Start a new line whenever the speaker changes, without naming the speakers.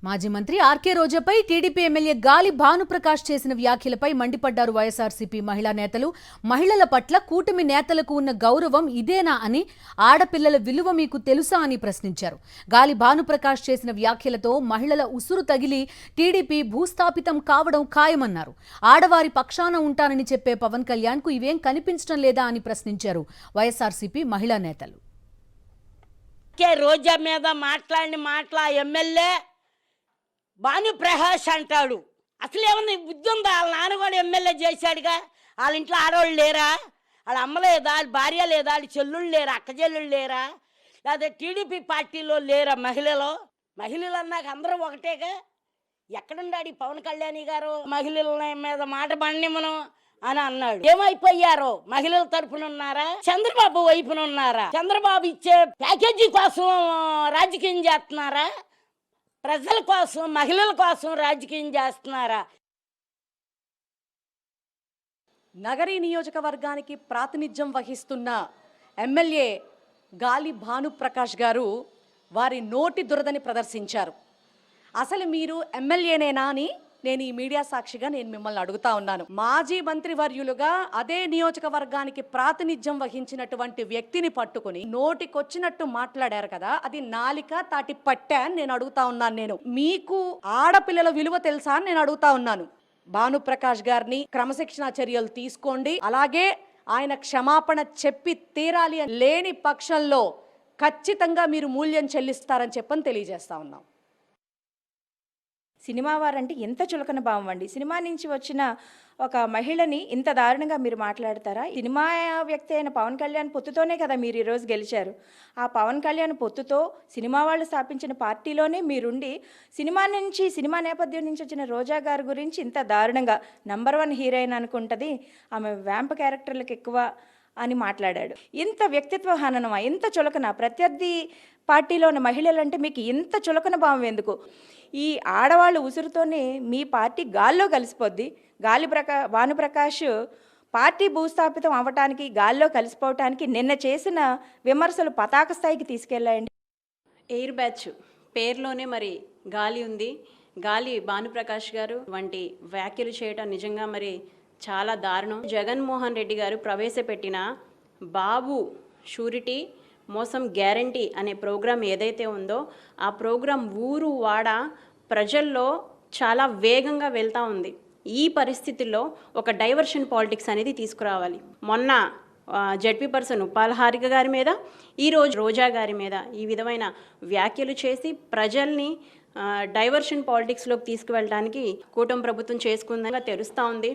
మాజీ మంత్రి RK రోజాపై TDP MLA గాలి భానుప్రకాష్ చేసిన వ్యాఖ్యలపై మండిపడ్డారు వైఎస్ఆర్సీపీ మహిళా నేతలు. మహిళల పట్ల కూటమి నేతలకు ఉన్న గౌరవం ఇదేనా అని, ఆడపిల్లల విలువ మీకు తెలుసా అని ప్రశ్నించారు. గాలి భానుప్రకాష్ చేసిన వ్యాఖ్యలతో మహిళల ఉసురు తగిలి టీడీపీ భూస్థాపితం కావడం ఖాయమన్నారు. ఆడవారి పక్షాన ఉంటానని చెప్పే పవన్ కళ్యాణ్ కు ఇవేం కనిపించడం లేదా అని ప్రశ్నించారు వైఎస్ఆర్సీపీ మహిళా నేతలు.
రోజా మీద మాట్లాడిన ఎమ్మెల్యే భానుప్రకాష్ అంటాడు. అసలు ఏమన్నా బుద్ధి ఉందా? వాళ్ళ నాన్న కూడా ఎమ్మెల్యే చేశాడుగా. వాళ్ళ ఇంట్లో ఆడవాళ్ళు లేరా? వాళ్ళ అమ్మ లేదా? వాళ్ళ భార్య లేదా? వాళ్ళ చెల్లుళ్ళు లేరా? అక్క చెల్లుళ్ళు లేరా? లేదా టీడీపీ పార్టీలో లేరా మహిళలు అన్నాక అందరూ ఒకటేగా. ఎక్కడుండాడు పవన్ కళ్యాణ్ గారు? మహిళల మీద మాట బండిమను అని అన్నాడు. ఏమైపోయారో? మహిళల తరపున ఉన్నారా? చంద్రబాబు వైపున ఉన్నారా? చంద్రబాబు ఇచ్చే ప్యాకేజీ కోసం రాజకీయం చేస్తున్నారా? ప్రజల కోసం, మహిళల కోసం రాజకీయం చేస్తున్నారా?
నగరి నియోజకవర్గానికి ప్రాతినిధ్యం వహిస్తున్న ఎమ్మెల్యే గాలి భానుప్రకాష్ గారు వారి నోటి దురదని ప్రదర్శించారు. అసలు మీరు ఎమ్మెల్యేనేనా అని నేను ఈ మీడియా సాక్షిగా మిమ్మల్ని అడుగుతా ఉన్నాను. మాజీ మంత్రివర్యులుగా అదే నియోజకవర్గానికి ప్రాతినిధ్యం వహించినటువంటి వ్యక్తిని పట్టుకుని నోటికొచ్చినట్టు మాట్లాడారు కదా, అది నాలిక తాటి పట్టా అని నేను అడుగుతా ఉన్నాను. మీకు ఆడపిల్లల విలువ తెలుసా అని నేను అడుగుతా ఉన్నాను. భానుప్రకాష్ గారిని క్రమశిక్షణా చర్యలు తీసుకోండి, అలాగే ఆయన క్షమాపణ చెప్పి తీరాలి. లేని పక్షంలో ఖచ్చితంగా మీరు మూల్యం చెల్లిస్తారని చెప్పని తెలియజేస్తా ఉన్నాం.
సినిమా వారంటే ఎంత చులకన భావం అండి. సినిమా నుంచి వచ్చిన ఒక మహిళని ఇంత దారుణంగా మీరు మాట్లాడతారా? సినిమా వ్యక్తి అయిన పవన్ కళ్యాణ్ పొత్తుతోనే కదా మీరు ఈరోజు గెలిచారు. ఆ పవన్ కళ్యాణ్ పొత్తుతో సినిమా వాళ్ళు స్థాపించిన పార్టీలోనే మీరుండి సినిమా నేపథ్యం నుంచి వచ్చిన రోజా గారి గురించి ఇంత దారుణంగా నంబర్ 1 హీరోయిన్ అనుకుంటుంది, ఆమె వ్యాంప్ క్యారెక్టర్లకు ఎక్కువ అని మాట్లాడాడు. ఇంత వ్యక్తిత్వ హననమా? ఇంత చులకన? ప్రత్యర్థి పార్టీలో ఉన్న మహిళలంటే మీకు ఇంత చులకన భావం ఎందుకు? ఈ ఆడవాళ్ళు ఉసురుతోనే మీ పార్టీ గాల్లో కలిసిపోద్ది. భానుప్రకాష్ పార్టీ భూస్థాపితం అవ్వటానికి, గాల్లో కలిసిపోవటానికి నిన్న చేసిన విమర్శలు పతాక స్థాయికి తీసుకెళ్ళాయండి.
ఎయిర్ బ్యాచ్ పేరులోనే మరి గాలి ఉంది. గాలి భానుప్రకాష్ గారు వంటి వ్యాఖ్యలు చేయటం నిజంగా మరి చాలా దారుణం. జగన్మోహన్ రెడ్డి గారు ప్రవేశపెట్టిన బాబు షూరిటీ మోసం గ్యారంటీ అనే ప్రోగ్రాం ఏదైతే ఉందో ఆ ప్రోగ్రాం ఊరు వాడ ప్రజల్లో చాలా వేగంగా వెళ్తూ ఉంది. ఈ పరిస్థితుల్లో ఒక డైవర్షన్ పాలిటిక్స్ అనేది తీసుకురావాలి. మొన్న జడ్పీ పర్సన్ ఉప్పాల హారిక గారి మీద, ఈరోజు రోజా గారి మీద ఈ విధమైన వ్యాఖ్యలు చేసి ప్రజల్ని డైవర్షన్ పాలిటిక్స్లోకి తీసుకువెళ్ళడానికి కూటమి ప్రభుత్వం చేసుకుందని తెలుస్తూ ఉంది.